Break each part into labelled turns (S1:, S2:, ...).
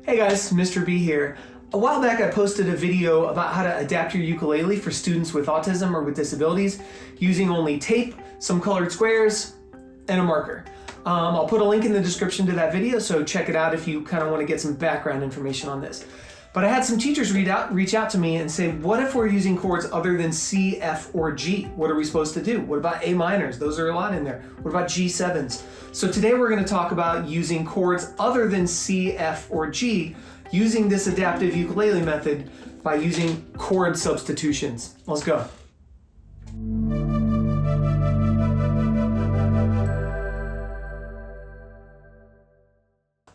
S1: Hey guys, Mr. B here. A while back I posted a video about how to adapt your ukulele for students with autism or with disabilities using only tape, some colored squares, and a marker. I'll put a link in the description to that video, so check it out if you kind of want to get some background information on this. But I had some teachers reach out to me and say, what if we're using chords other than C, F, or G? What are we supposed to do? What about A minors? Those are a lot in there. What about G7s? So today we're going to talk about using chords other than C, F, or G using this adaptive ukulele method by using chord substitutions. Let's go.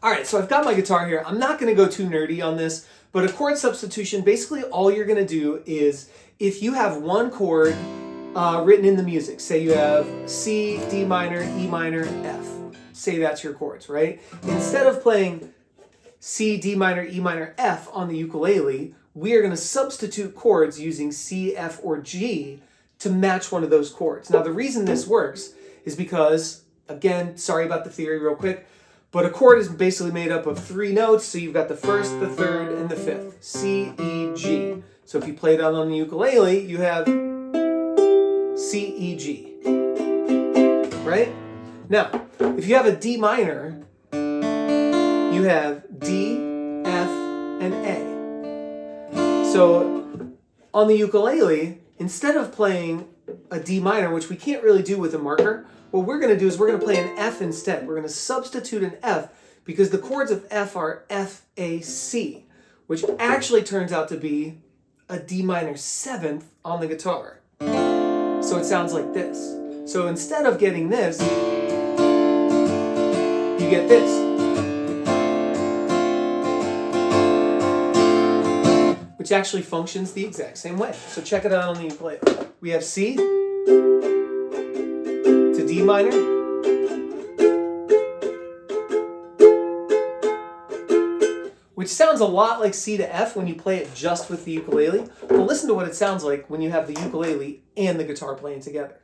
S1: All right, so I've got my guitar here. I'm not going to go too nerdy on this, but a chord substitution, basically all you're going to do is if you have one chord written in the music, say you have C, D minor, E minor, F, say that's your chords, right? Instead of playing C, D minor, E minor, F on the ukulele, we are going to substitute chords using C, F, or G to match one of those chords. Now, the reason this works is because, again, sorry about the theory real quick, but a chord is basically made up of three notes, so you've got the first, the third, and the fifth. C, E, G. So if you play that on the ukulele, you have C, E, G. Right? Now, if you have a D minor, you have D, F, and A. So on the ukulele, instead of playing a D minor, which we can't really do with a marker, what we're going to do is we're going to play an F instead. We're going to substitute an F because the chords of F are F, A, C, which actually turns out to be a D minor 7th on the guitar. So it sounds like this. So instead of getting this, you get this. Which actually functions the exact same way. So check it out on the ukulele. We have C to D minor, which sounds a lot like C to F when you play it just with the ukulele, but listen to what it sounds like when you have the ukulele and the guitar playing together.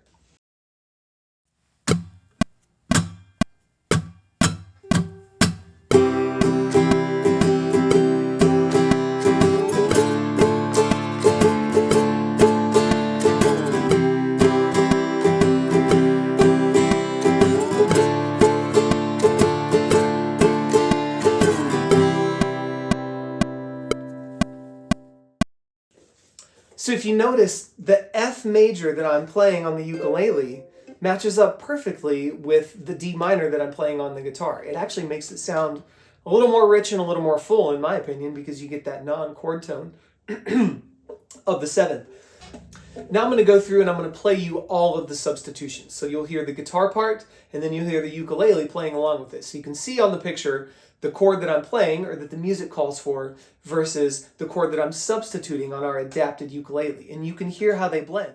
S1: So if you notice, the F major that I'm playing on the ukulele matches up perfectly with the D minor that I'm playing on the guitar. It actually makes it sound a little more rich and a little more full, in my opinion, because you get that non-chord tone of the 7th. Now I'm going to go through and I'm going to play you all of the substitutions. So you'll hear the guitar part, and then you'll hear the ukulele playing along with it. So you can see on the picture the chord that I'm playing, or that the music calls for, versus the chord that I'm substituting on our adapted ukulele. And you can hear how they blend.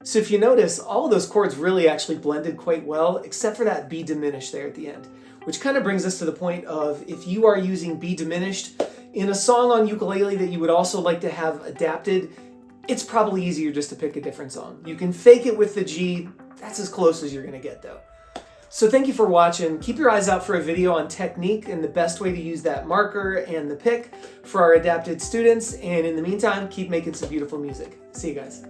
S1: So if you notice, all of those chords really actually blended quite well, except for that B diminished there at the end, which kind of brings us to the point of if you are using B diminished in a song on ukulele that you would also like to have adapted, it's probably easier just to pick a different song. You can fake it with the G. That's as close as you're going to get, though. So thank you for watching. Keep your eyes out for a video on technique and the best way to use that marker and the pick for our adapted students. And in the meantime, keep making some beautiful music. See you guys.